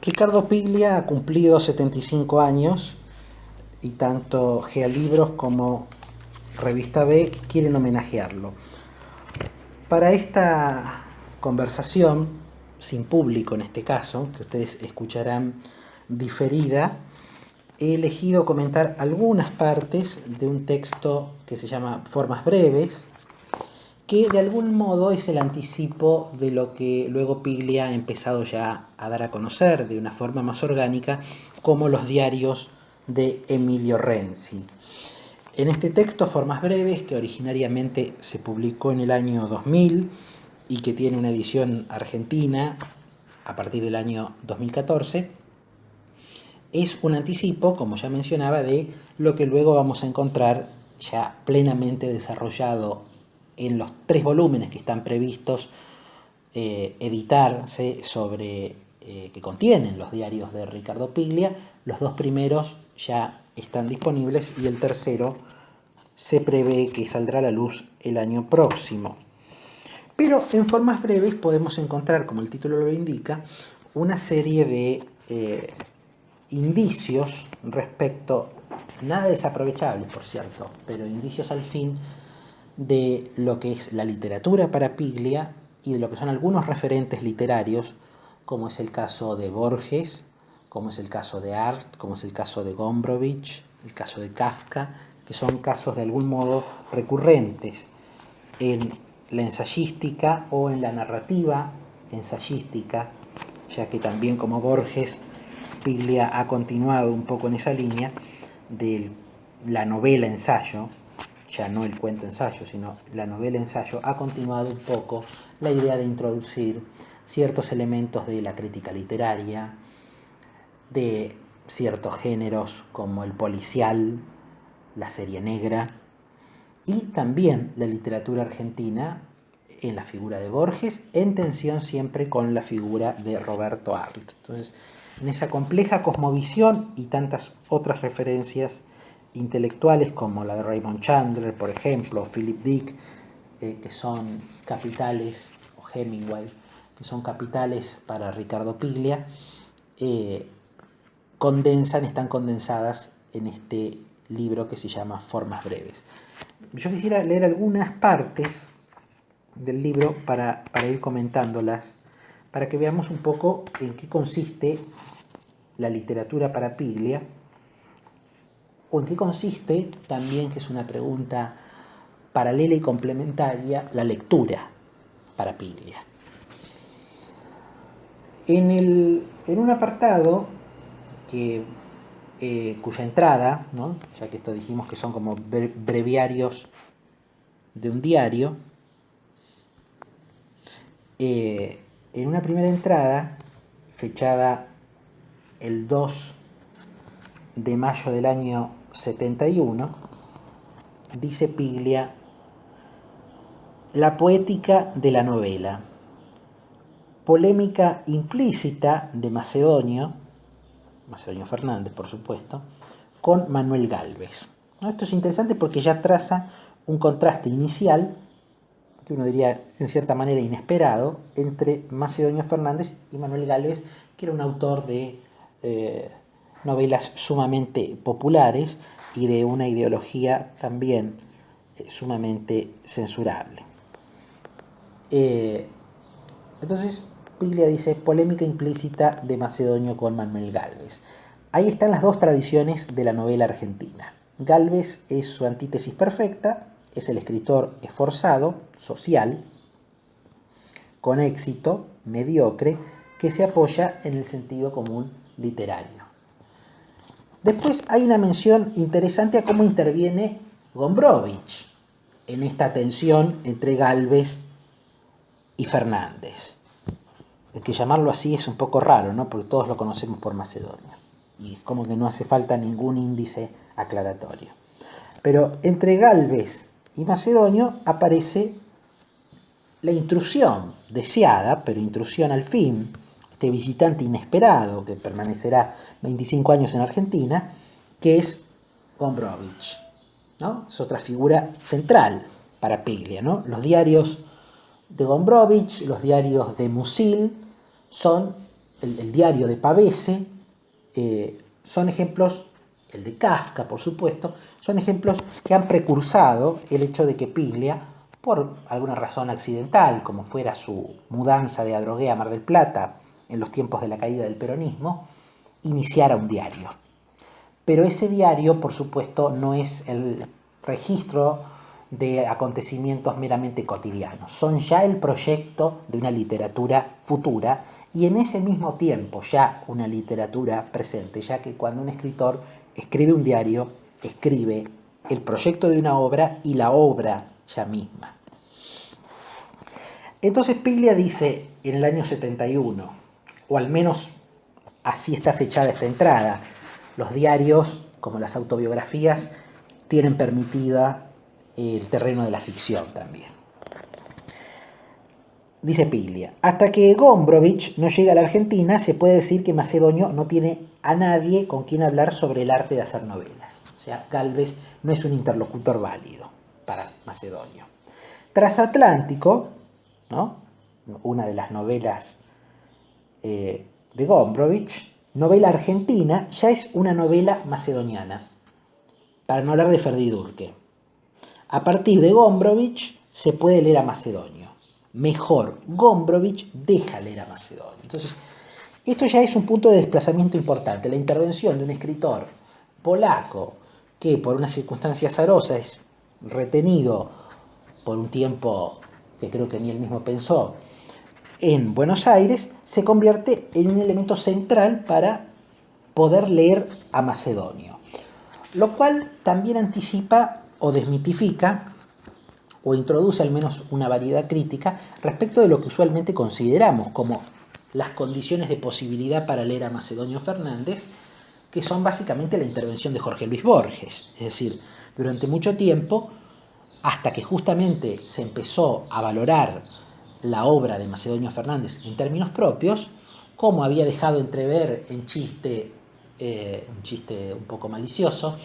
Ricardo Piglia ha cumplido 75 años y tanto Geolibros como Revista B quieren homenajearlo. Para esta conversación, sin público en este caso, que ustedes escucharán diferida, he elegido comentar algunas partes de un texto que se llama Formas Breves, que de algún modo es el anticipo de lo que luego Piglia ha empezado ya a dar a conocer de una forma más orgánica, como los diarios de Emilio Renzi. En este texto, Formas Breves, que originariamente se publicó en el año 2000 y que tiene una edición argentina a partir del año 2014, es un anticipo, como ya mencionaba, de lo que luego vamos a encontrar ya plenamente desarrollado en los 3 volúmenes que están previstos editarse sobre que contienen los diarios de Ricardo Piglia. Los 2 primeros ya están disponibles y el tercero se prevé que saldrá a la luz el año próximo. Pero en Formas Breves podemos encontrar, como el título lo indica, una serie de indicios respecto, nada desaprovechables por cierto, pero indicios al fin de lo que es la literatura para Piglia y de lo que son algunos referentes literarios, como es el caso de Borges, como es el caso de Arlt, como es el caso de Gombrowicz, el caso de Kafka, que son casos de algún modo recurrentes en la ensayística o en la narrativa ensayística, ya que también como Borges, Piglia ha continuado un poco en esa línea de la novela ensayo, ya no el cuento ensayo, sino la novela ensayo, ha continuado un poco la idea de introducir ciertos elementos de la crítica literaria, de ciertos géneros como el policial, la serie negra, y también la literatura argentina en la figura de Borges, en tensión siempre con la figura de Roberto Arlt. Entonces, en esa compleja cosmovisión y tantas otras referencias intelectuales como la de Raymond Chandler, por ejemplo, o Philip Dick, que son capitales, o Hemingway, que son capitales para Ricardo Piglia, están condensadas en este libro que se llama Formas Breves. Yo quisiera leer algunas partes del libro para ir comentándolas, para que veamos un poco en qué consiste la literatura para Piglia, o en qué consiste también, que es una pregunta paralela y complementaria, la lectura para Piglia. En un apartado cuya entrada, ¿no?, ya que esto dijimos que son como breviarios de un diario, en una primera entrada, fechada el 2 de mayo del año 71, dice Piglia: la poética de la novela, polémica implícita de Macedonio Fernández, por supuesto, con Manuel Gálvez. Esto es interesante porque ya traza un contraste inicial, que uno diría en cierta manera inesperado, entre Macedonio Fernández y Manuel Gálvez, que era un autor de novelas sumamente populares y de una ideología también sumamente censurable. Entonces Piglia dice: polémica implícita de Macedonio con Manuel Gálvez. Ahí están las 2 tradiciones de la novela argentina. Gálvez es su antítesis perfecta, es el escritor esforzado, social, con éxito, mediocre, que se apoya en el sentido común literario. Después hay una mención interesante a cómo interviene Gombrowicz en esta tensión entre Gálvez y Fernández. El que llamarlo así es un poco raro, ¿no?, porque todos lo conocemos por Macedonio, y como que no hace falta ningún índice aclaratorio. Pero entre Gálvez y Macedonio aparece la intrusión deseada, pero intrusión al fin, este visitante inesperado que permanecerá 25 años en Argentina, que es Gombrowicz, ¿no? Es otra figura central para Piglia, ¿no? Los diarios de Gombrowicz, los diarios de Musil, son el diario de Pavese, son ejemplos, el de Kafka, por supuesto, son ejemplos que han precursado el hecho de que Piglia, por alguna razón accidental, como fuera su mudanza de Adrogué a Mar del Plata en los tiempos de la caída del peronismo, iniciara un diario. Pero ese diario, por supuesto, no es el registro de acontecimientos meramente cotidianos. Son ya el proyecto de una literatura futura y en ese mismo tiempo ya una literatura presente, ya que cuando un escritor escribe un diario, escribe el proyecto de una obra y la obra ya misma. Entonces Piglia dice en el año 71, o al menos así está fechada esta entrada, los diarios, como las autobiografías, tienen permitida el terreno de la ficción también. Dice Piglia, hasta que Gombrowicz no llega a la Argentina, se puede decir que Macedonio no tiene a nadie con quien hablar sobre el arte de hacer novelas. O sea, Gálvez no es un interlocutor válido para Macedonio. Transatlántico, ¿no?, una de las novelas de Gombrowicz, novela argentina, ya es una novela macedoniana, para no hablar de Ferdidurque. A partir de Gombrowicz se puede leer a Macedonio. Mejor, Gombrowicz deja leer a Macedonio. Entonces, esto ya es un punto de desplazamiento importante. La intervención de un escritor polaco que por una circunstancia azarosa es retenido por un tiempo que creo que ni él mismo pensó en Buenos Aires, se convierte en un elemento central para poder leer a Macedonio. Lo cual también anticipa o desmitifica o introduce al menos una variedad crítica respecto de lo que usualmente consideramos como las condiciones de posibilidad para leer a Macedonio Fernández, que son básicamente la intervención de Jorge Luis Borges. Es decir, durante mucho tiempo, hasta que justamente se empezó a valorar la obra de Macedonio Fernández en términos propios, como había dejado entrever en un chiste un poco malicioso,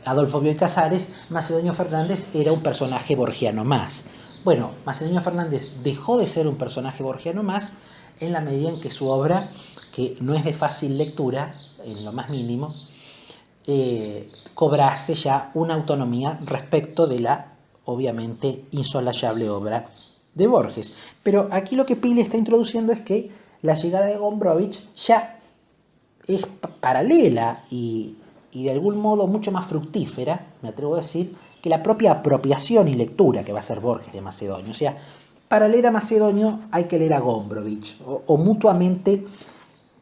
Adolfo Bioy Casares, Macedonio Fernández era un personaje borgiano más. Bueno, Macedonio Fernández dejó de ser un personaje borgiano más en la medida en que su obra, que no es de fácil lectura, en lo más mínimo, cobrase ya una autonomía respecto de la, obviamente, insolayable obra de Borges. Pero aquí lo que Piglia está introduciendo es que la llegada de Gombrowicz ya es paralela y de algún modo mucho más fructífera, me atrevo a decir, que la propia apropiación y lectura que va a hacer Borges de Macedonio. O sea, para leer a Macedonio hay que leer a Gombrowicz, o mutuamente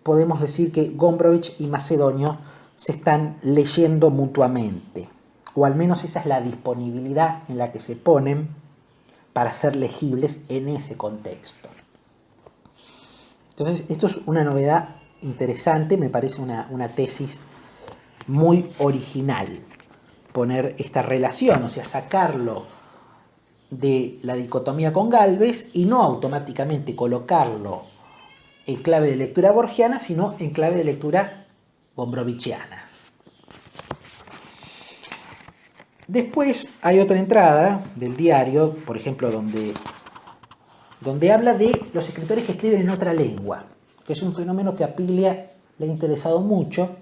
podemos decir que Gombrowicz y Macedonio se están leyendo mutuamente, o al menos esa es la disponibilidad en la que se ponen para ser legibles en ese contexto. Entonces, esto es una novedad interesante, me parece una tesis muy original, poner esta relación, o sea, sacarlo de la dicotomía con Gálvez y no automáticamente colocarlo en clave de lectura borgiana, sino en clave de lectura gombrowicziana. Después hay otra entrada del diario, por ejemplo, donde habla de los escritores que escriben en otra lengua, que es un fenómeno que a Piglia le ha interesado mucho,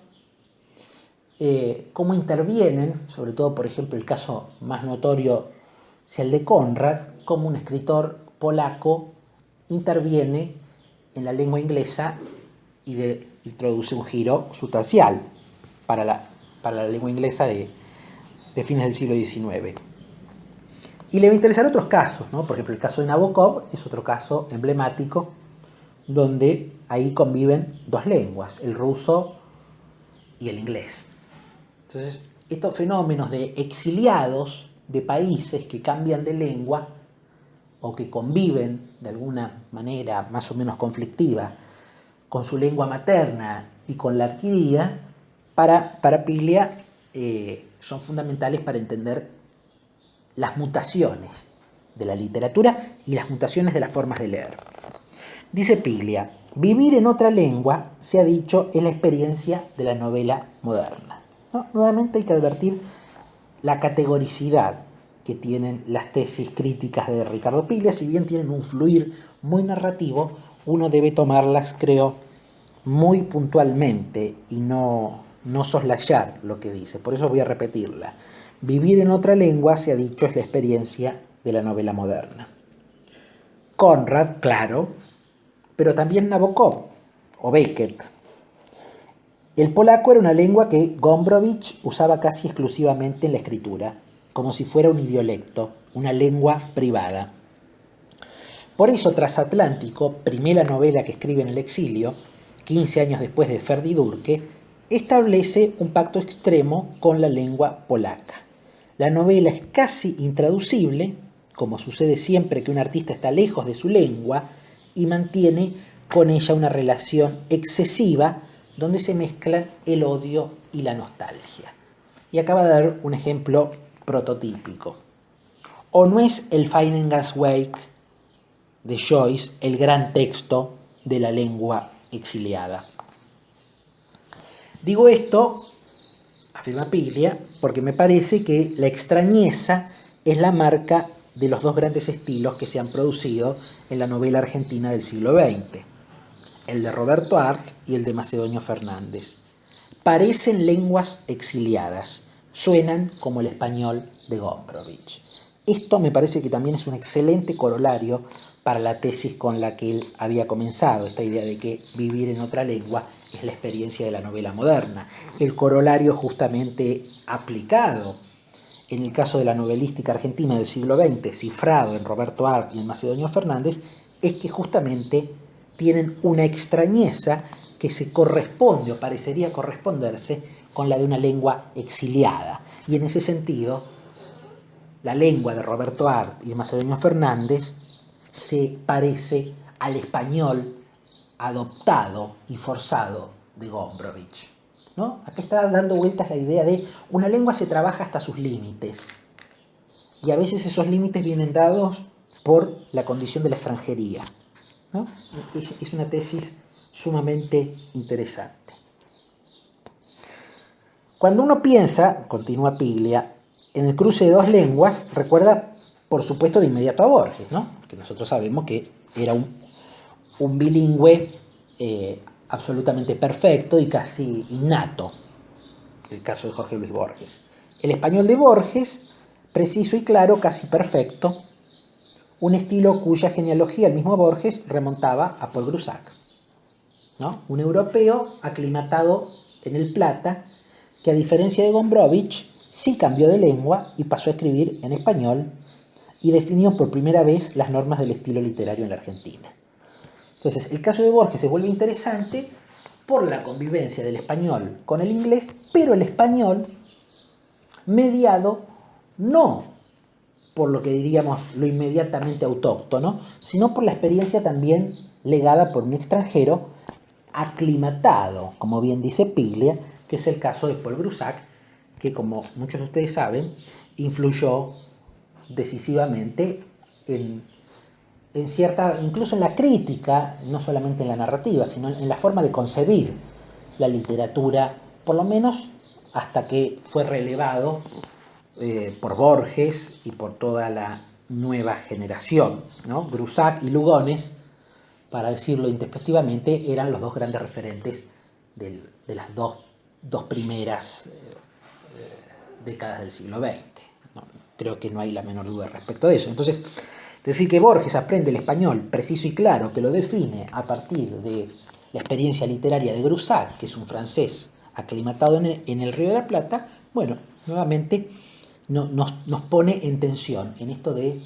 cómo intervienen, sobre todo, por ejemplo, el caso más notorio es el de Conrad, cómo un escritor polaco interviene en la lengua inglesa y introduce un giro sustancial para la lengua inglesa de fines del siglo XIX. Y le va a interesar otros casos, ¿no? Por ejemplo, el caso de Nabokov es otro caso emblemático donde ahí conviven dos lenguas, el ruso y el inglés. Entonces, estos fenómenos de exiliados de países que cambian de lengua o que conviven de alguna manera más o menos conflictiva con su lengua materna y con la adquirida, para Piglia son fundamentales para entender las mutaciones de la literatura y las mutaciones de las formas de leer. Dice Piglia, vivir en otra lengua, se ha dicho, es la experiencia de la novela moderna. ¿No? Nuevamente hay que advertir la categoricidad que tienen las tesis críticas de Ricardo Piglia. Si bien tienen un fluir muy narrativo, uno debe tomarlas, creo, muy puntualmente y no soslayar lo que dice. Por eso voy a repetirla. Vivir en otra lengua, se ha dicho, es la experiencia de la novela moderna. Conrad, claro, pero también Nabokov o Beckett. El polaco era una lengua que Gombrowicz usaba casi exclusivamente en la escritura, como si fuera un idiolecto, una lengua privada. Por eso, Transatlántico, primera novela que escribe en el exilio, 15 años después de Ferdi Durke, establece un pacto extremo con la lengua polaca. La novela es casi intraducible, como sucede siempre que un artista está lejos de su lengua, y mantiene con ella una relación excesiva donde se mezclan el odio y la nostalgia. Y acaba de dar un ejemplo prototípico. ¿O no es el Finnegan's Wake de Joyce el gran texto de la lengua exiliada? Digo esto, afirma Piglia, porque me parece que la extrañeza es la marca de los dos grandes estilos que se han producido en la novela argentina del siglo XX, el de Roberto Arlt y el de Macedonio Fernández. Parecen lenguas exiliadas, suenan como el español de Gombrowicz. Esto me parece que también es un excelente corolario para la tesis con la que él había comenzado, esta idea de que vivir en otra lengua es la experiencia de la novela moderna. El corolario justamente aplicado en el caso de la novelística argentina del siglo XX, cifrado en Roberto Arlt y en Macedonio Fernández, es que justamente tienen una extrañeza que se corresponde o parecería corresponderse con la de una lengua exiliada. Y en ese sentido, la lengua de Roberto Arlt y de Macedonio Fernández se parece al español adoptado y forzado de Gombrowicz, ¿no? Acá está dando vueltas la idea de una lengua se trabaja hasta sus límites, y a veces esos límites vienen dados por la condición de la extranjería, ¿no? Es una tesis sumamente interesante. Cuando uno piensa, continúa Piglia, en el cruce de dos lenguas, recuerda por supuesto de inmediato a Borges, ¿no? Que nosotros sabemos que era un bilingüe absolutamente perfecto y casi innato, el caso de Jorge Luis Borges. El español de Borges, preciso y claro, casi perfecto, un estilo cuya genealogía el mismo Borges remontaba a Paul Grusac, ¿no? Un europeo aclimatado en el Plata que, a diferencia de Gombrowicz, sí cambió de lengua y pasó a escribir en español y definió por primera vez las normas del estilo literario en la Argentina. Entonces, el caso de Borges se vuelve interesante por la convivencia del español con el inglés, pero el español mediado no por lo que diríamos lo inmediatamente autóctono, sino por la experiencia también legada por un extranjero aclimatado, como bien dice Piglia, que es el caso de Paul Grusac, que, como muchos de ustedes saben, influyó decisivamente en cierta, incluso en la crítica, no solamente en la narrativa, sino en la forma de concebir la literatura, por lo menos hasta que fue relevado por Borges y por toda la nueva generación, ¿no? Grusac y Lugones, para decirlo intempestivamente, eran los dos grandes referentes de las dos primeras décadas del siglo XX. ¿No? Creo que no hay la menor duda respecto de eso. Entonces, decir que Borges aprende el español preciso y claro, que lo define a partir de la experiencia literaria de Grusac, que es un francés aclimatado en el Río de la Plata, bueno, nuevamente nos pone en tensión en esto de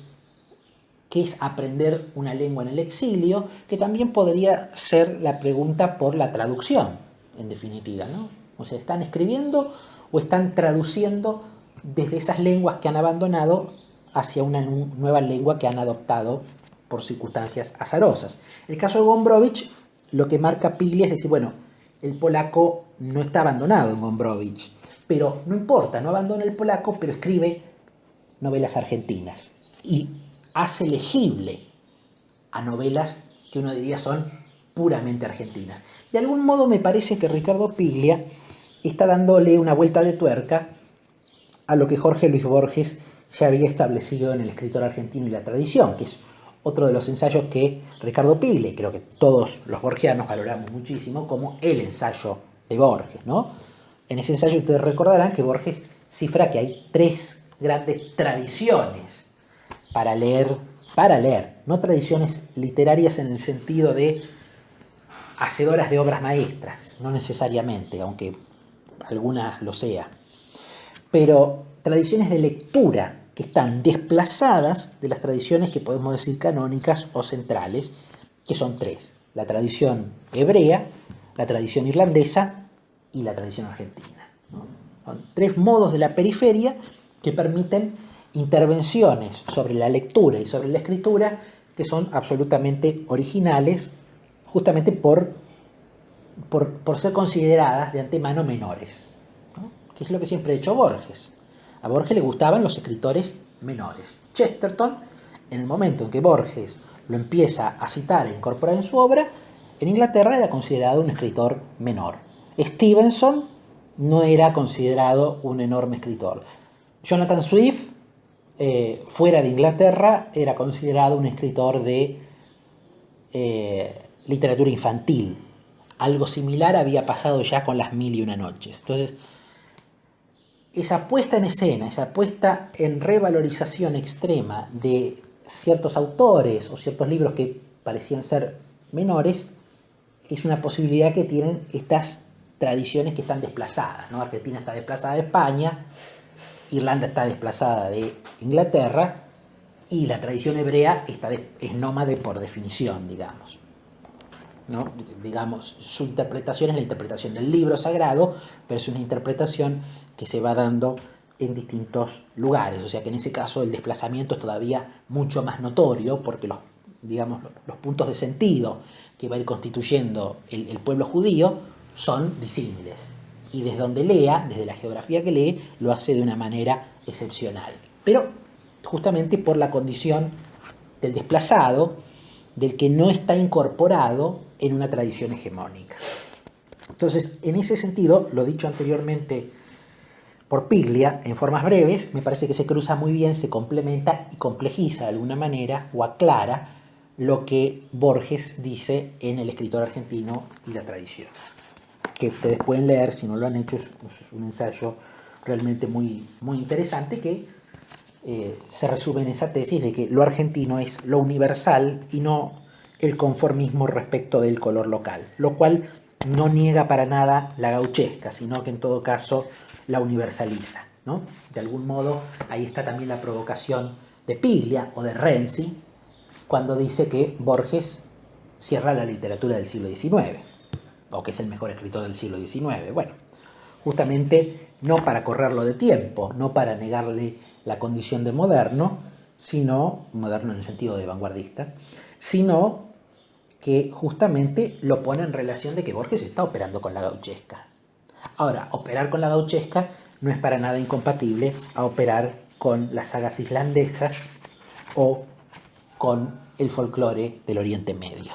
qué es aprender una lengua en el exilio, que también podría ser la pregunta por la traducción, en definitiva, ¿no? O sea, ¿están escribiendo o están traduciendo desde esas lenguas que han abandonado hacia una nueva lengua que han adoptado por circunstancias azarosas? El caso de Gombrowicz, lo que marca Piglia es decir, bueno, el polaco no está abandonado en Gombrowicz, pero no importa, no abandona el polaco, pero escribe novelas argentinas y hace legible a novelas que uno diría son puramente argentinas. De algún modo me parece que Ricardo Piglia está dándole una vuelta de tuerca a lo que Jorge Luis Borges ya había establecido en El escritor argentino y la tradición, que es otro de los ensayos que Ricardo Piglia, creo que todos los borgianos valoramos muchísimo, como el ensayo de Borges, ¿no? En ese ensayo ustedes recordarán que Borges cifra que hay 3 grandes tradiciones para leer, no tradiciones literarias en el sentido de hacedoras de obras maestras, no necesariamente, aunque algunas lo sea, pero tradiciones de lectura que están desplazadas de las tradiciones que podemos decir canónicas o centrales, que son 3: la tradición hebrea, la tradición irlandesa y la tradición argentina, ¿no? Son 3 modos de la periferia que permiten intervenciones sobre la lectura y sobre la escritura que son absolutamente originales, justamente por ser consideradas de antemano menores, ¿no? Que es lo que siempre ha hecho Borges. A Borges le gustaban los escritores menores. Chesterton, en el momento en que Borges lo empieza a citar e incorporar en su obra, en Inglaterra era considerado un escritor menor. Stevenson no era considerado un enorme escritor. Jonathan Swift, fuera de Inglaterra, era considerado un escritor de literatura infantil. Algo similar había pasado ya con Las Mil y Una Noches. Entonces, esa puesta en escena, esa puesta en revalorización extrema de ciertos autores o ciertos libros que parecían ser menores, es una posibilidad que tienen estas tradiciones que están desplazadas, ¿no? Argentina está desplazada de España, Irlanda está desplazada de Inglaterra, y la tradición hebrea es nómade por definición, digamos, ¿no? Digamos, su interpretación es la interpretación del libro sagrado, pero es una interpretación que se va dando en distintos lugares, o sea que en ese caso el desplazamiento es todavía mucho más notorio, porque los puntos de sentido que va a ir constituyendo el pueblo judío son disímiles, y desde donde lea, desde la geografía que lee, lo hace de una manera excepcional, pero justamente por la condición del desplazado, del que no está incorporado en una tradición hegemónica. Entonces, en ese sentido, lo dicho anteriormente por Piglia, en formas breves, me parece que se cruza muy bien, se complementa y complejiza de alguna manera o aclara lo que Borges dice en El escritor argentino y la tradición, que ustedes pueden leer si no lo han hecho. Es un ensayo realmente muy, muy interesante que se resume en esa tesis de que lo argentino es lo universal y no el conformismo respecto del color local, lo cual no niega para nada la gauchesca, sino que en todo caso la universaliza, ¿no? De algún modo ahí está también la provocación de Piglia o de Renzi cuando dice que Borges cierra la literatura del siglo XIX, o que es el mejor escritor del siglo XIX. Bueno, justamente no para correrlo de tiempo, no para negarle la condición de moderno, sino, moderno en el sentido de vanguardista, sino que justamente lo pone en relación de que Borges está operando con la gauchesca. Ahora, operar con la gauchesca no es para nada incompatible a operar con las sagas islandesas o con el folclore del Oriente Medio.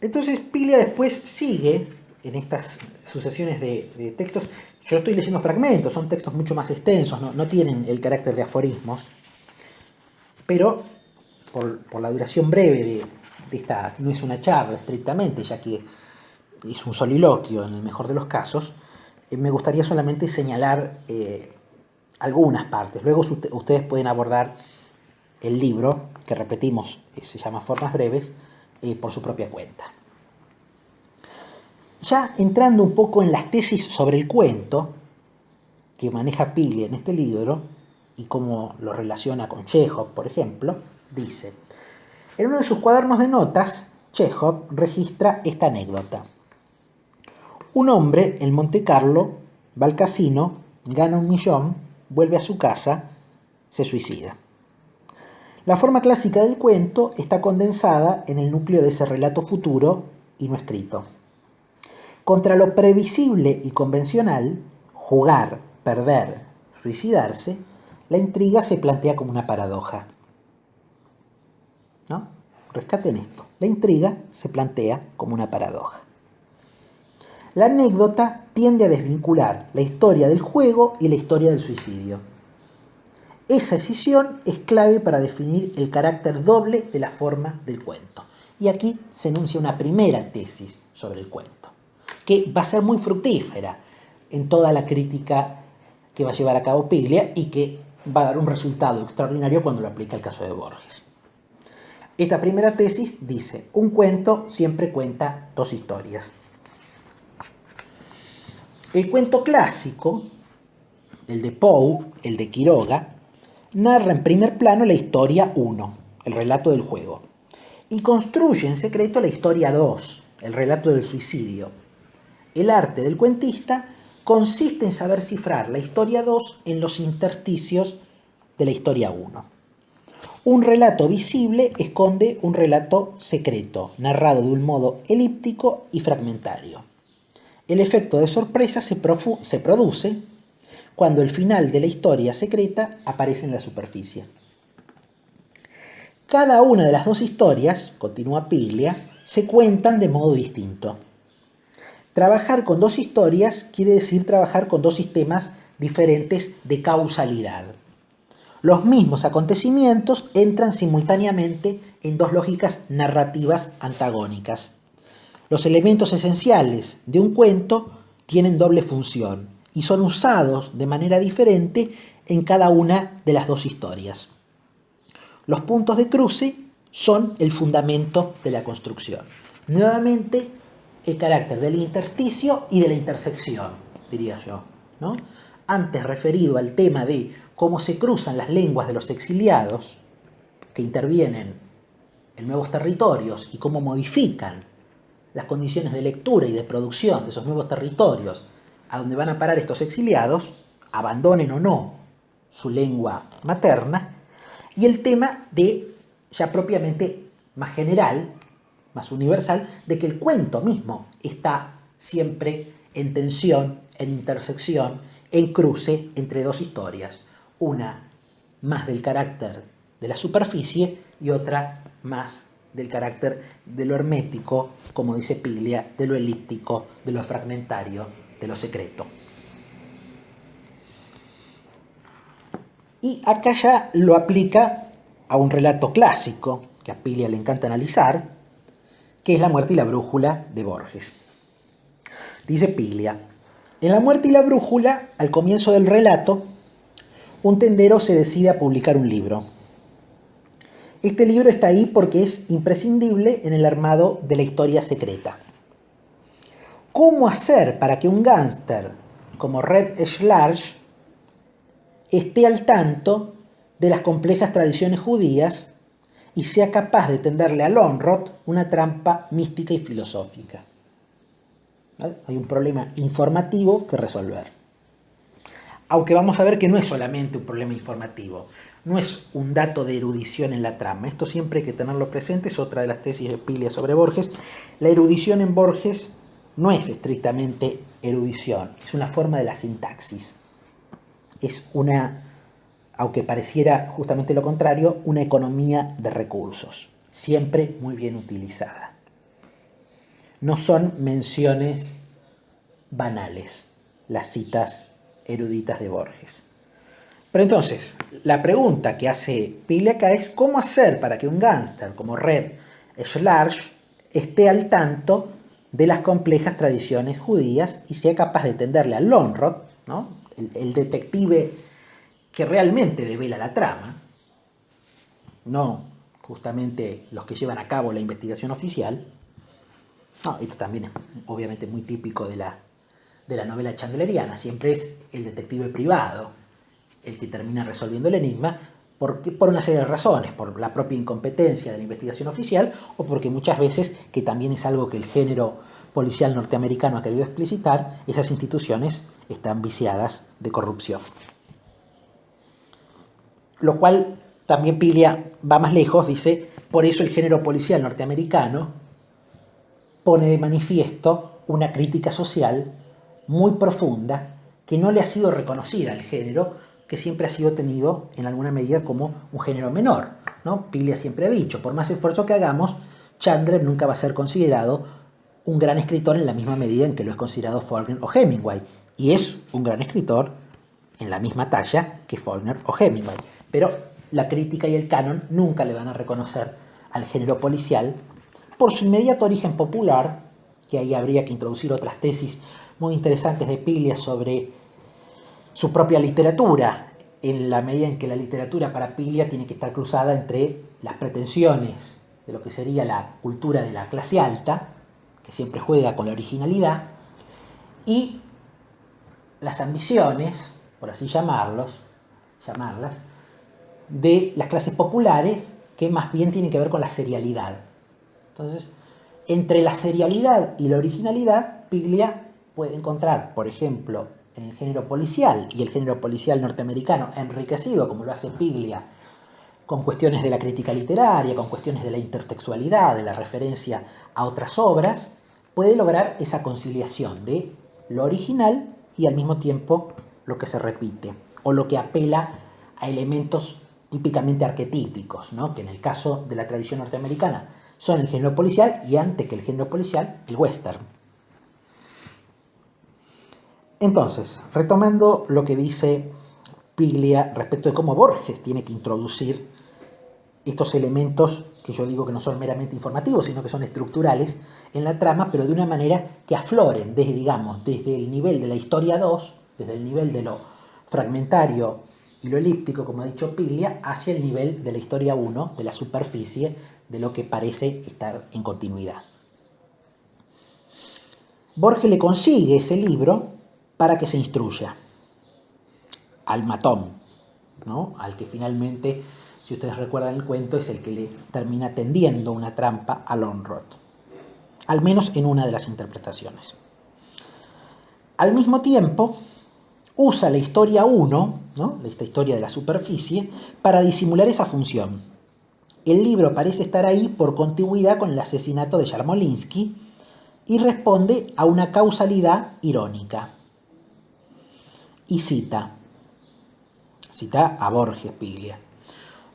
Entonces Piglia después sigue en estas sucesiones de textos. Yo estoy leyendo fragmentos, son textos mucho más extensos, no tienen el carácter de aforismos, pero por la duración breve de esta, no es una charla estrictamente, ya que es un soliloquio en el mejor de los casos, me gustaría solamente señalar algunas partes. Luego ustedes pueden abordar el libro, que repetimos, se llama Formas Breves, por su propia cuenta. Ya entrando un poco en las tesis sobre el cuento que maneja Piglia en este libro y cómo lo relaciona con Chekhov, por ejemplo, dice: en uno de sus cuadernos de notas, Chekhov registra esta anécdota. Un hombre en Monte Carlo va al casino, gana 1 millón, vuelve a su casa, se suicida. La forma clásica del cuento está condensada en el núcleo de ese relato futuro y no escrito. Contra lo previsible y convencional, jugar, perder, suicidarse, la intriga se plantea como una paradoja, ¿no? Rescaten esto. La intriga se plantea como una paradoja. La anécdota tiende a desvincular la historia del juego y la historia del suicidio. Esa escisión es clave para definir el carácter doble de la forma del cuento. Y aquí se enuncia una primera tesis sobre el cuento, que va a ser muy fructífera en toda la crítica que va a llevar a cabo Piglia y que va a dar un resultado extraordinario cuando lo aplica al caso de Borges. Esta primera tesis dice: un cuento siempre cuenta dos historias. El cuento clásico, el de Poe, el de Quiroga, narra en primer plano la historia 1, el relato del juego, y construye en secreto la historia 2, el relato del suicidio. El arte del cuentista consiste en saber cifrar la historia 2 en los intersticios de la historia 1. Un relato visible esconde un relato secreto, narrado de un modo elíptico y fragmentario. El efecto de sorpresa se produce cuando el final de la historia secreta aparece en la superficie. Cada una de las dos historias, continúa Piglia, se cuentan de modo distinto. Trabajar con dos historias quiere decir trabajar con dos sistemas diferentes de causalidad. Los mismos acontecimientos entran simultáneamente en dos lógicas narrativas antagónicas. Los elementos esenciales de un cuento tienen doble función y son usados de manera diferente en cada una de las dos historias. Los puntos de cruce son el fundamento de la construcción. Nuevamente, el carácter del intersticio y de la intersección, diría yo, ¿no? Antes referido al tema de cómo se cruzan las lenguas de los exiliados que intervienen en nuevos territorios y cómo modifican las condiciones de lectura y de producción de esos nuevos territorios a donde van a parar estos exiliados, abandonen o no su lengua materna, y el tema de, ya propiamente más general, más universal, de que el cuento mismo está siempre en tensión, en intersección, en cruce entre dos historias, una más del carácter de la superficie y otra más del carácter de lo hermético, como dice Piglia, de lo elíptico, de lo fragmentario, de lo secreto. Y acá ya lo aplica a un relato clásico, que a Piglia le encanta analizar, que es La muerte y la brújula de Borges. Dice Piglia: en La muerte y la brújula, al comienzo del relato, un tendero se decide a publicar un libro. Este libro está ahí porque es imprescindible en el armado de la historia secreta. ¿Cómo hacer para que un gángster como Red Schlarch esté al tanto de las complejas tradiciones judías y sea capaz de tenderle a Lönnrot una trampa mística y filosófica? ¿Vale? Hay un problema informativo que resolver. Aunque vamos a ver que no es solamente un problema informativo, no es un dato de erudición en la trama. Esto siempre hay que tenerlo presente, es otra de las tesis de Piglia sobre Borges. La erudición en Borges no es estrictamente erudición, es una forma de la sintaxis. Es una, aunque pareciera justamente lo contrario, una economía de recursos, siempre muy bien utilizada. No son menciones banales las citas eruditas de Borges. Pero entonces, la pregunta que hace Piglia acá es: ¿cómo hacer para que un gángster como Red Schlarch esté al tanto de las complejas tradiciones judías y sea capaz de tenderle a Lönnrot, ¿no? el detective que realmente devela la trama, no justamente los que llevan a cabo la investigación oficial? No, esto también es obviamente muy típico de la novela chandleriana. Siempre es el detective privado el que termina resolviendo el enigma, por una serie de razones, por la propia incompetencia de la investigación oficial o porque muchas veces, que también es algo que el género policial norteamericano ha querido explicitar, esas instituciones están viciadas de corrupción. Lo cual también Piglia va más lejos, dice: por eso el género policial norteamericano pone de manifiesto una crítica social muy profunda que no le ha sido reconocida al género, que siempre ha sido tenido en alguna medida como un género menor, ¿no? Piglia siempre ha dicho: por más esfuerzo que hagamos, Chandler nunca va a ser considerado un gran escritor en la misma medida en que lo es considerado Faulkner o Hemingway. Y es un gran escritor en la misma talla que Faulkner o Hemingway. Pero la crítica y el canon nunca le van a reconocer al género policial por su inmediato origen popular, que ahí habría que introducir otras tesis muy interesantes de Piglia sobre su propia literatura, en la medida en que la literatura para Piglia tiene que estar cruzada entre las pretensiones de lo que sería la cultura de la clase alta, que siempre juega con la originalidad, y las ambiciones, por así llamarlas, de las clases populares, que más bien tienen que ver con la serialidad. Entonces, entre la serialidad y la originalidad, Piglia puede encontrar, por ejemplo, en el género policial, y el género policial norteamericano enriquecido, como lo hace Piglia, con cuestiones de la crítica literaria, con cuestiones de la intertextualidad, de la referencia a otras obras, puede lograr esa conciliación de lo original y al mismo tiempo lo que se repite, o lo que apela a elementos típicamente arquetípicos, ¿no? Que en el caso de la tradición norteamericana son el género policial y antes que el género policial, el western. Entonces, retomando lo que dice Piglia respecto de cómo Borges tiene que introducir estos elementos que yo digo que no son meramente informativos, sino que son estructurales en la trama, pero de una manera que afloren desde, digamos, desde el nivel de la historia 2, desde el nivel de lo fragmentario y lo elíptico, como ha dicho Piglia, hacia el nivel de la historia 1, de la superficie, de lo que parece estar en continuidad. Borges le consigue ese libro para que se instruya al matón, ¿no? Al que finalmente, si ustedes recuerdan el cuento, es el que le termina tendiendo una trampa a Lonrod, al menos en una de las interpretaciones. Al mismo tiempo, usa la historia 1, ¿no? Esta historia de la superficie, para disimular esa función. El libro parece estar ahí por contigüidad con el asesinato de Yarmolinsky y responde a una causalidad irónica. Y cita a Borges Piglia.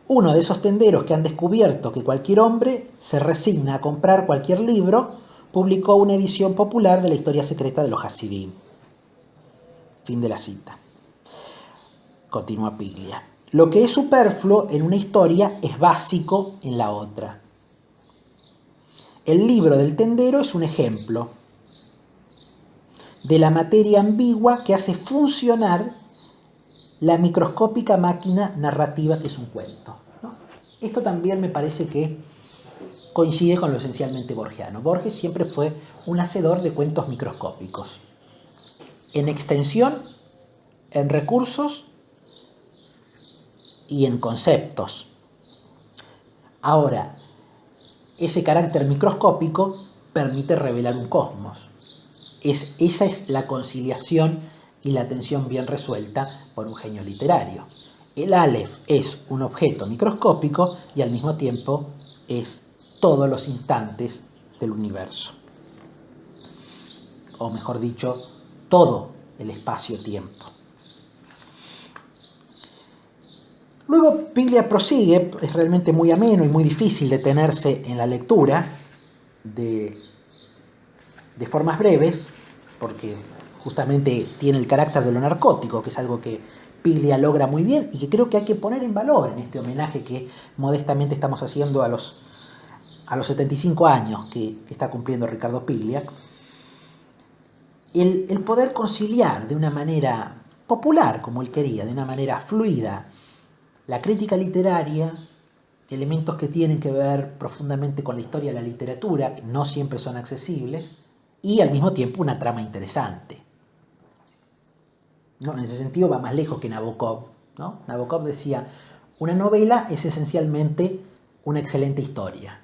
Uno de esos tenderos que han descubierto que cualquier hombre se resigna a comprar cualquier libro, publicó una edición popular de la historia secreta de los Hasidim. Fin de la cita. Continúa Piglia. Lo que es superfluo en una historia es básico en la otra. El libro del tendero es un ejemplo de la materia ambigua que hace funcionar la microscópica máquina narrativa que es un cuento, ¿no? Esto también me parece que coincide con lo esencialmente borgiano. Borges siempre fue un hacedor de cuentos microscópicos, en extensión, en recursos y en conceptos. Ahora, ese carácter microscópico permite revelar un cosmos. Esa es la conciliación y la tensión bien resuelta por un genio literario. El Aleph es un objeto microscópico y al mismo tiempo es todos los instantes del universo. O mejor dicho, todo el espacio-tiempo. Luego Piglia prosigue, es realmente muy ameno y muy difícil detenerse en la lectura de formas breves, porque justamente tiene el carácter de lo narcótico, que es algo que Piglia logra muy bien y que creo que hay que poner en valor en este homenaje que modestamente estamos haciendo a los 75 años que está cumpliendo Ricardo Piglia. El poder conciliar de una manera popular, como él quería, de una manera fluida, la crítica literaria, elementos que tienen que ver profundamente con la historia de la literatura, que no siempre son accesibles, y al mismo tiempo una trama interesante, ¿no? En ese sentido va más lejos que Nabokov, ¿no? Nabokov decía, una novela es esencialmente una excelente historia.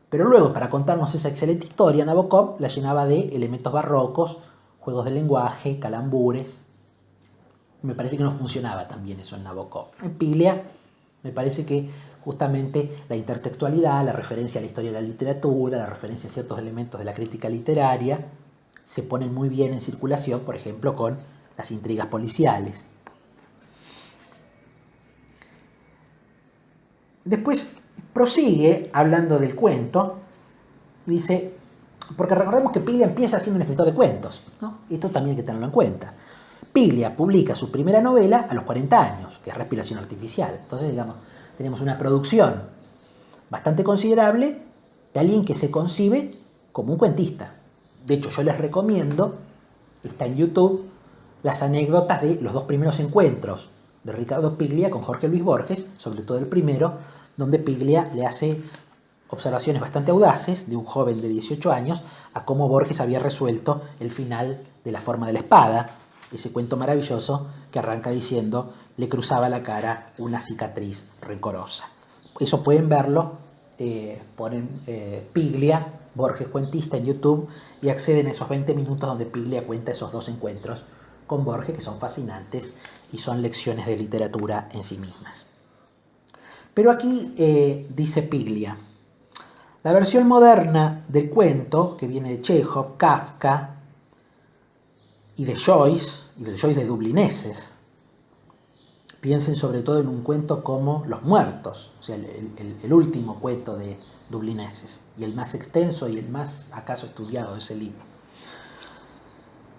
Pero luego, para contarnos esa excelente historia, Nabokov la llenaba de elementos barrocos, juegos de lenguaje, calambures. Me parece que no funcionaba tan bien eso en Nabokov. En Piglia me parece que justamente la intertextualidad, la referencia a la historia de la literatura, la referencia a ciertos elementos de la crítica literaria, se ponen muy bien en circulación, por ejemplo, con las intrigas policiales. Después prosigue hablando del cuento, dice, porque recordemos que Piglia empieza siendo un escritor de cuentos, ¿no? Esto también hay que tenerlo en cuenta. Piglia publica su primera novela a los 40 años, que es Respiración Artificial. Entonces, digamos, tenemos una producción bastante considerable de alguien que se concibe como un cuentista. De hecho, yo les recomiendo, está en YouTube, las anécdotas de los dos primeros encuentros de Ricardo Piglia con Jorge Luis Borges, sobre todo el primero, donde Piglia le hace observaciones bastante audaces de un joven de 18 años a cómo Borges había resuelto el final de La forma de la espada, ese cuento maravilloso que arranca diciendo le cruzaba la cara una cicatriz rencorosa. Eso pueden verlo, ponen Piglia, Borges cuentista en YouTube y acceden a esos 20 minutos donde Piglia cuenta esos dos encuentros con Borges que son fascinantes y son lecciones de literatura en sí mismas. Pero aquí dice Piglia, la versión moderna del cuento, que viene de Chekhov, Kafka y de Joyce, y del Joyce de Dublineses, piensen sobre todo en un cuento como Los Muertos, o sea, el último cuento de Dublineses, y el más extenso y el más acaso estudiado de ese libro.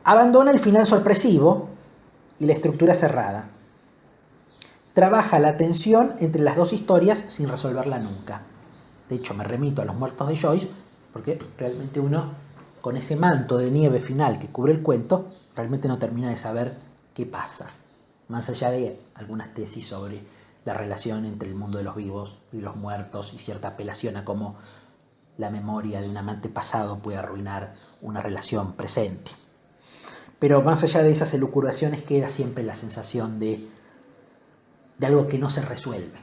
Abandona el final sorpresivo y la estructura cerrada. Trabaja la tensión entre las dos historias sin resolverla nunca. De hecho, me remito a Los Muertos de Joyce, porque realmente uno, con ese manto de nieve final que cubre el cuento, realmente no termina de saber qué pasa, más allá de algunas tesis sobre la relación entre el mundo de los vivos y los muertos y cierta apelación a cómo la memoria de un amante pasado puede arruinar una relación presente. Pero más allá de esas elucubraciones queda siempre la sensación de algo que no se resuelve.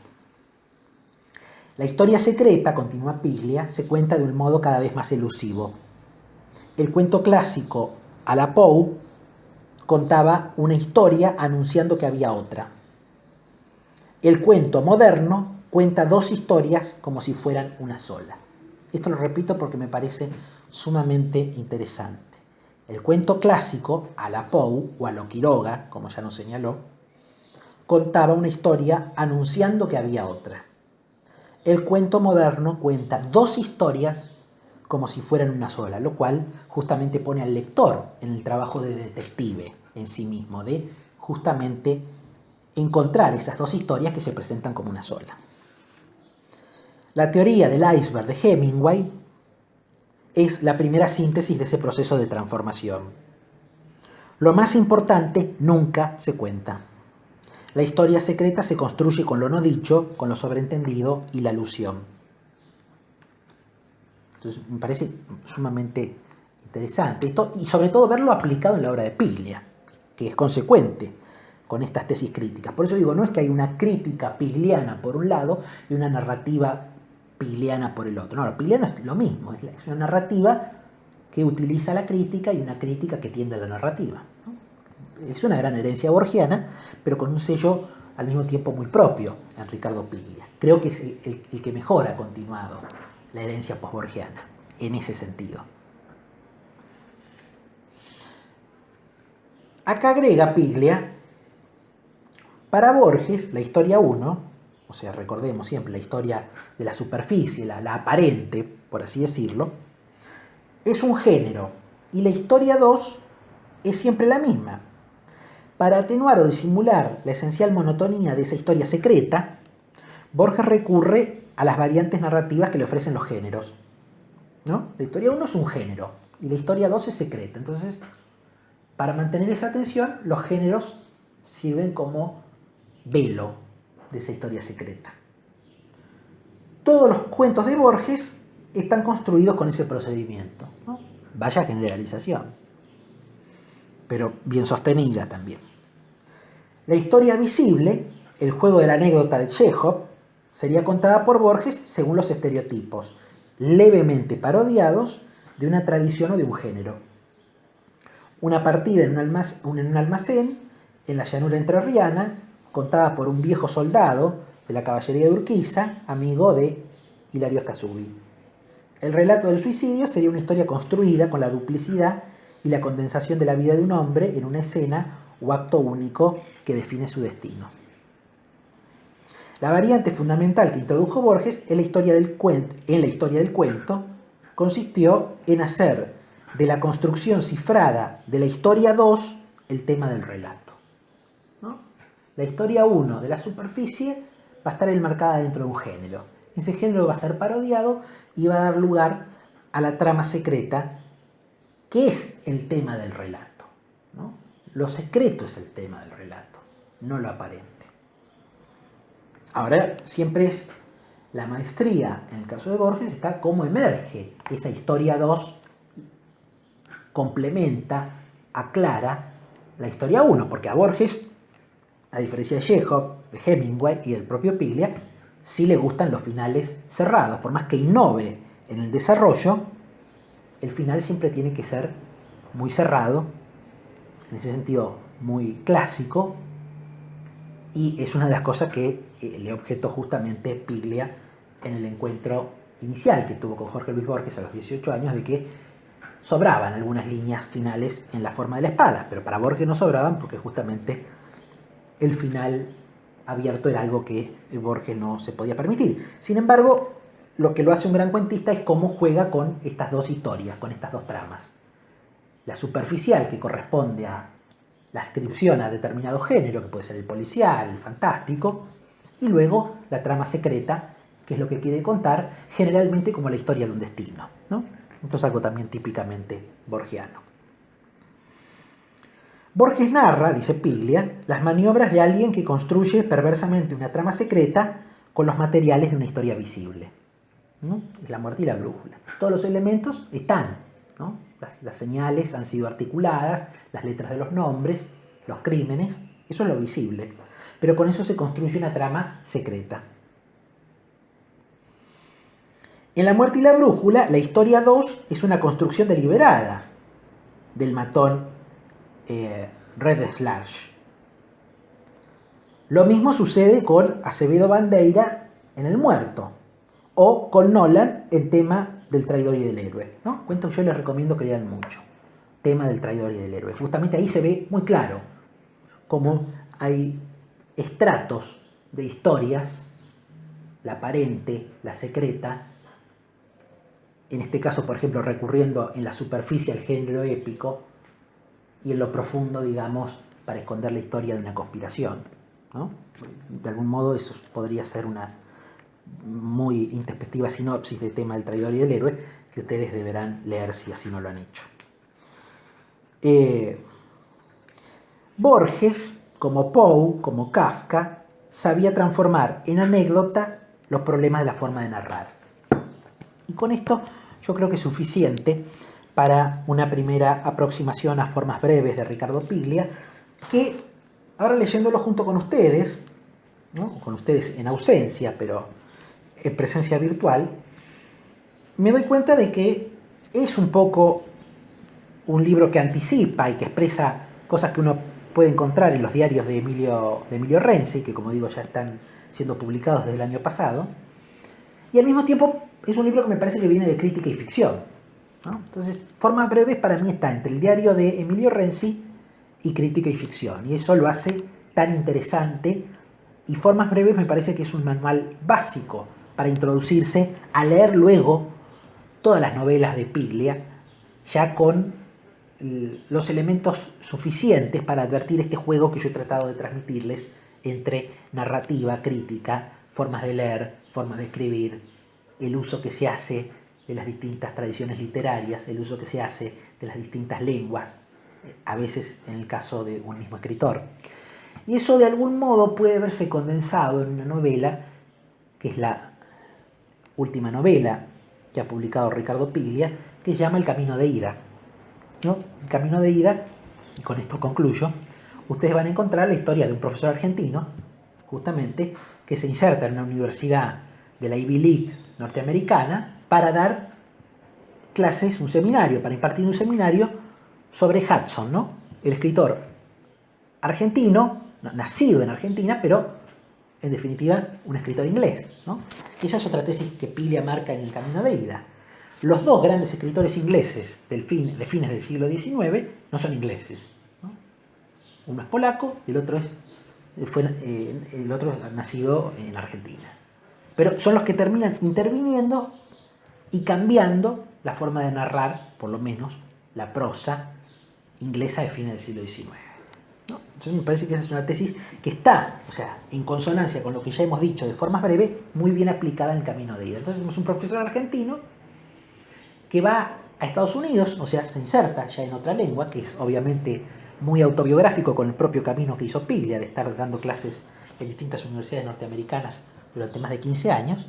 La historia secreta, continúa Piglia, se cuenta de un modo cada vez más elusivo. El cuento clásico a la Poe contaba una historia anunciando que había otra. El cuento moderno cuenta dos historias como si fueran una sola. Esto lo repito porque me parece sumamente interesante. El cuento clásico, a la Poe o a lo Quiroga, como ya nos señaló, contaba una historia anunciando que había otra. El cuento moderno cuenta dos historias como si fueran una sola, lo cual justamente pone al lector en el trabajo de detective en sí mismo, de justamente encontrar esas dos historias que se presentan como una sola. La teoría del iceberg de Hemingway es la primera síntesis de ese proceso de transformación. Lo más importante nunca se cuenta. La historia secreta se construye con lo no dicho, con lo sobreentendido y la alusión. Entonces me parece sumamente interesante esto, y sobre todo verlo aplicado en la obra de Piglia, que es consecuente con estas tesis críticas. Por eso digo, no es que hay una crítica pigliana por un lado y una narrativa pigliana por el otro. No, lo pigliano es lo mismo, es una narrativa que utiliza la crítica y una crítica que tiende a la narrativa, ¿no? Es una gran herencia borgiana, pero con un sello al mismo tiempo muy propio en Ricardo Piglia. Creo que es el que mejor ha continuado la herencia posborgiana en ese sentido. Acá agrega Piglia, para Borges, la historia 1, o sea, recordemos siempre la historia de la superficie, la aparente, por así decirlo, es un género, y la historia 2 es siempre la misma. Para atenuar o disimular la esencial monotonía de esa historia secreta, Borges recurre a las variantes narrativas que le ofrecen los géneros, ¿no? La historia 1 es un género, y la historia 2 es secreta. Entonces, para mantener esa tensión, los géneros sirven como velo de esa historia secreta. Todos los cuentos de Borges están construidos con ese procedimiento, ¿no? Vaya generalización, pero bien sostenida también. La historia visible, el juego de la anécdota de Chekhov, sería contada por Borges según los estereotipos, levemente parodiados de una tradición o de un género. Una partida en un almacén en la llanura entrerriana, contada por un viejo soldado de la caballería de Urquiza, amigo de Hilario Escasubi. El relato del suicidio sería una historia construida con la duplicidad y la condensación de la vida de un hombre en una escena o acto único que define su destino. La variante fundamental que introdujo Borges en la historia del cuento consistió en hacer de la construcción cifrada de la historia 2 el tema del relato, ¿no? La historia 1 de la superficie va a estar enmarcada dentro de un género. Ese género va a ser parodiado y va a dar lugar a la trama secreta, que es el tema del relato, ¿no? Lo secreto es el tema del relato, no lo aparente. Ahora, siempre es la maestría, en el caso de Borges, está cómo emerge esa historia 2, complementa, aclara la historia 1, porque a Borges, a diferencia de Chekhov, de Hemingway y del propio Piglia, sí le gustan los finales cerrados. Por más que innove en el desarrollo, el final siempre tiene que ser muy cerrado, en ese sentido muy clásico, y es una de las cosas que le objetó justamente Piglia en el encuentro inicial que tuvo con Jorge Luis Borges a los 18 años, de que sobraban algunas líneas finales en la forma de la espada, pero para Borges no sobraban porque justamente el final abierto era algo que Borges no se podía permitir. Sin embargo, lo que lo hace un gran cuentista es cómo juega con estas dos historias, con estas dos tramas. La superficial, que corresponde a la ascripción a determinado género, que puede ser el policial, el fantástico, y luego la trama secreta, que es lo que quiere contar, generalmente como la historia de un destino, ¿no? Esto es algo también típicamente borgiano. Borges narra, dice Piglia, las maniobras de alguien que construye perversamente una trama secreta con los materiales de una historia visible, ¿no? Es la muerte y la brújula. Todos los elementos están, ¿no? Las señales han sido articuladas, las letras de los nombres, los crímenes, eso es lo visible. Pero con eso se construye una trama secreta. En La muerte y la brújula, la historia 2 es una construcción deliberada del matón Red Slash. Lo mismo sucede con Acevedo Bandeira en El muerto, o con Nolan en Tema del traidor y del héroe, ¿no? Cuento que yo les recomiendo que lean mucho. Tema del traidor y del héroe. Justamente ahí se ve muy claro cómo hay estratos de historias, la aparente, la secreta, en este caso, por ejemplo, recurriendo en la superficie al género épico y en lo profundo, digamos, para esconder la historia de una conspiración, ¿no? De algún modo eso podría ser una muy introspectiva sinopsis de Tema del traidor y del héroe, que ustedes deberán leer si así no lo han hecho. Borges, como Poe, como Kafka, sabía transformar en anécdota los problemas de la forma de narrar. Y con esto yo creo que es suficiente para una primera aproximación a Formas breves de Ricardo Piglia, que ahora leyéndolo junto con ustedes, ¿no? Con ustedes en ausencia, pero en presencia virtual, me doy cuenta de que es un poco un libro que anticipa y que expresa cosas que uno puede encontrar en los diarios de Emilio Renzi, que como digo ya están siendo publicados desde el año pasado, y al mismo tiempo es un libro que me parece que viene de crítica y ficción, ¿no? Entonces, Formas breves para mí está entre el diario de Emilio Renzi y crítica y ficción, y eso lo hace tan interesante, y Formas breves me parece que es un manual básico para introducirse a leer luego todas las novelas de Piglia, ya con los elementos suficientes para advertir este juego que yo he tratado de transmitirles entre narrativa, crítica, formas de leer, formas de escribir, el uso que se hace de las distintas tradiciones literarias, el uso que se hace de las distintas lenguas, a veces en el caso de un mismo escritor. Y eso de algún modo puede verse condensado en una novela, que es la última novela que ha publicado Ricardo Piglia, que se llama El camino de ida, ¿no? El camino de ida, y con esto concluyo, ustedes van a encontrar la historia de un profesor argentino, justamente, que se inserta en una universidad de la Ivy League norteamericana para dar clases, un seminario, para impartir un seminario sobre Hudson, ¿no? El escritor argentino, nacido en Argentina, pero en definitiva un escritor inglés, ¿no? Esa es otra tesis que Piglia marca en El camino de ida. Los dos grandes escritores ingleses de fines del siglo XIX no son ingleses, ¿no? Uno es polaco y el otro ha nacido en Argentina. Pero son los que terminan interviniendo y cambiando la forma de narrar, por lo menos la prosa inglesa de fines del siglo XIX. ¿no? Entonces me parece que esa es una tesis que está, o sea, en consonancia con lo que ya hemos dicho de forma breve, muy bien aplicada en el camino de ida. Entonces tenemos un profesor argentino que va a Estados Unidos, o sea, se inserta ya en otra lengua, que es obviamente muy autobiográfico con el propio camino que hizo Piglia, de estar dando clases en distintas universidades norteamericanas durante más de 15 años,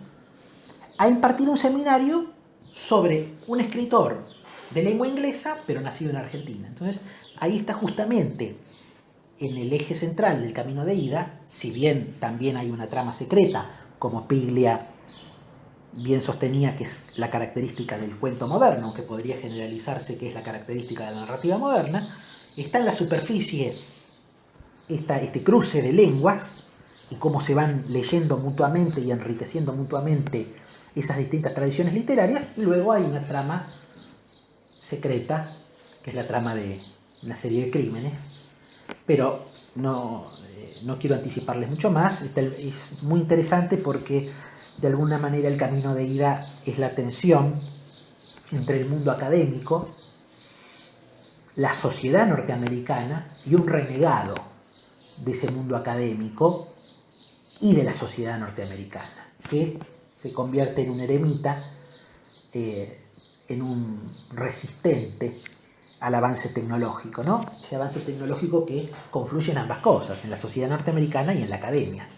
a impartir un seminario sobre un escritor de lengua inglesa, pero nacido en Argentina. Entonces, ahí está justamente en el eje central del camino de ida, si bien también hay una trama secreta, como Piglia bien sostenía que es la característica del cuento moderno, aunque podría generalizarse que es la característica de la narrativa moderna, está en la superficie este cruce de lenguas y cómo se van leyendo mutuamente y enriqueciendo mutuamente esas distintas tradiciones literarias, y luego hay una trama secreta, que es la trama de una serie de crímenes, pero no quiero anticiparles mucho más. Es muy interesante porque de alguna manera el camino de ida es la tensión entre el mundo académico, la sociedad norteamericana y un renegado de ese mundo académico y de la sociedad norteamericana, que se convierte en un eremita, en un resistente al avance tecnológico, ¿no? Ese avance tecnológico que confluye en ambas cosas, en la sociedad norteamericana y en la academia.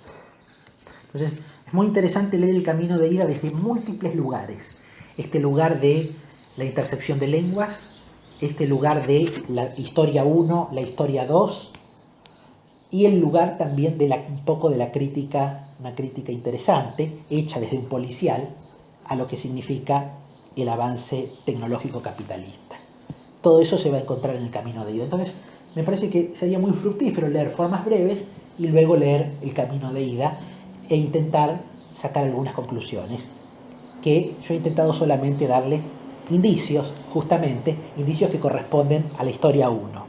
Entonces, es muy interesante leer el camino de ida desde múltiples lugares. Este lugar de la intersección de lenguas, este lugar de la historia 1, la historia 2, y el lugar también de un poco de la crítica, una crítica interesante, hecha desde un policial, a lo que significa el avance tecnológico capitalista. Todo eso se va a encontrar en el camino de ida. Entonces, me parece que sería muy fructífero leer formas breves y luego leer el camino de ida e intentar sacar algunas conclusiones, que yo he intentado solamente darle indicios, justamente, indicios que corresponden a la historia 1.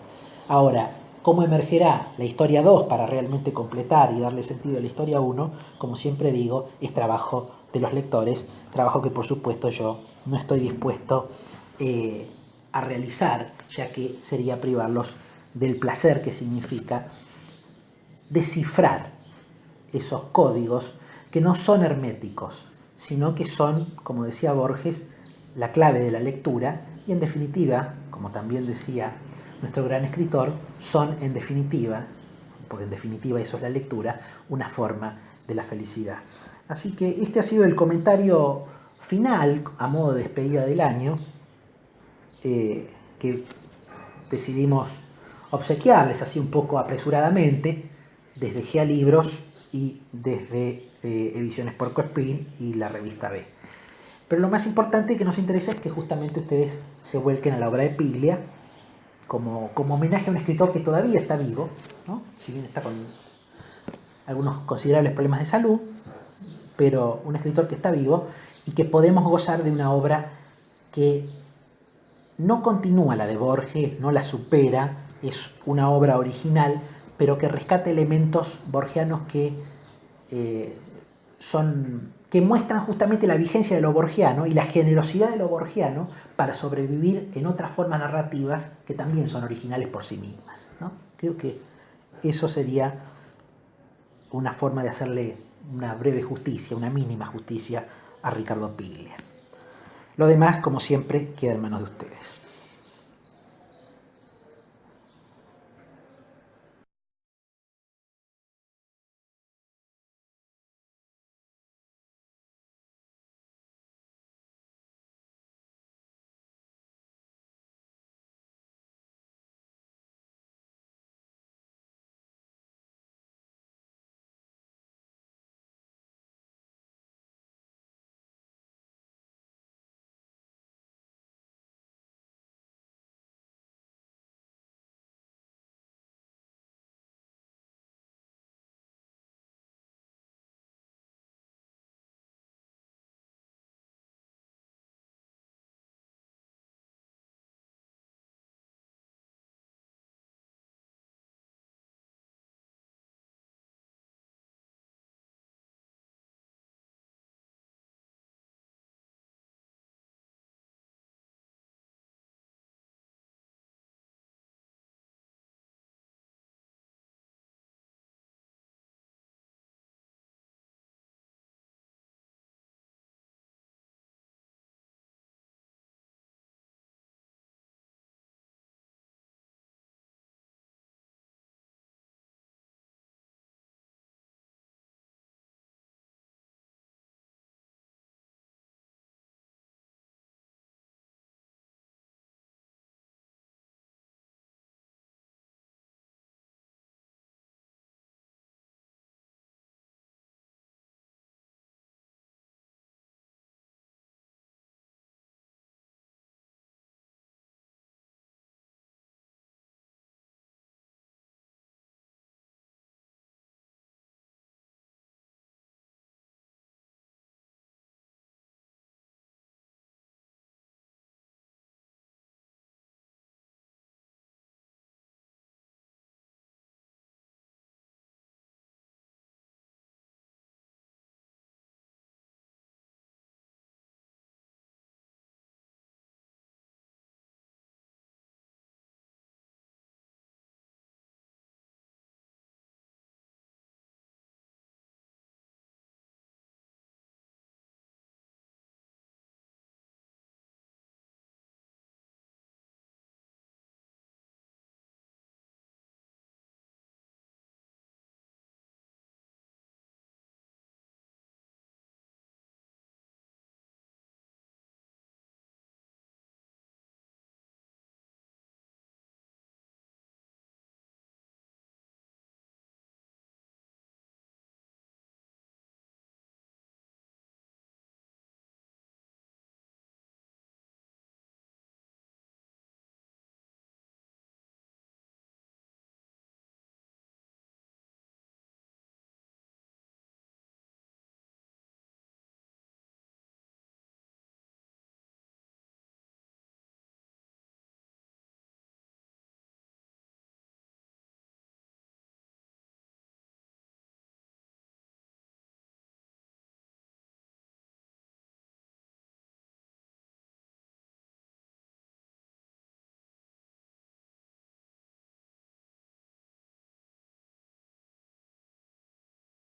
Ahora, ¿cómo emergerá la historia 2 para realmente completar y darle sentido a la historia 1? Como siempre digo, es trabajo de los lectores, trabajo que por supuesto yo no estoy dispuesto a realizar, ya que sería privarlos del placer que significa descifrar esos códigos que no son herméticos, sino que son, como decía Borges, la clave de la lectura, y en definitiva, como también decía nuestro gran escritor, son en definitiva, porque en definitiva eso es la lectura, una forma de la felicidad. Así que este ha sido el comentario final, a modo de despedida del año, que decidimos obsequiarles así un poco apresuradamente, desde GEA Libros y desde Ediciones Porcoespín y la revista B. Pero lo más importante que nos interesa es que justamente ustedes se vuelquen a la obra de Piglia como homenaje a un escritor que todavía está vivo, ¿no? Si bien está con algunos considerables problemas de salud, pero un escritor que está vivo y que podemos gozar de una obra que no continúa la de Borges, no la supera, es una obra original, pero que rescata elementos borgianos que muestran justamente la vigencia de lo borgiano y la generosidad de lo borgiano para sobrevivir en otras formas narrativas que también son originales por sí mismas, ¿no? Creo que eso sería una forma de hacerle una breve justicia, una mínima justicia a Ricardo Piglia. Lo demás, como siempre, queda en manos de ustedes.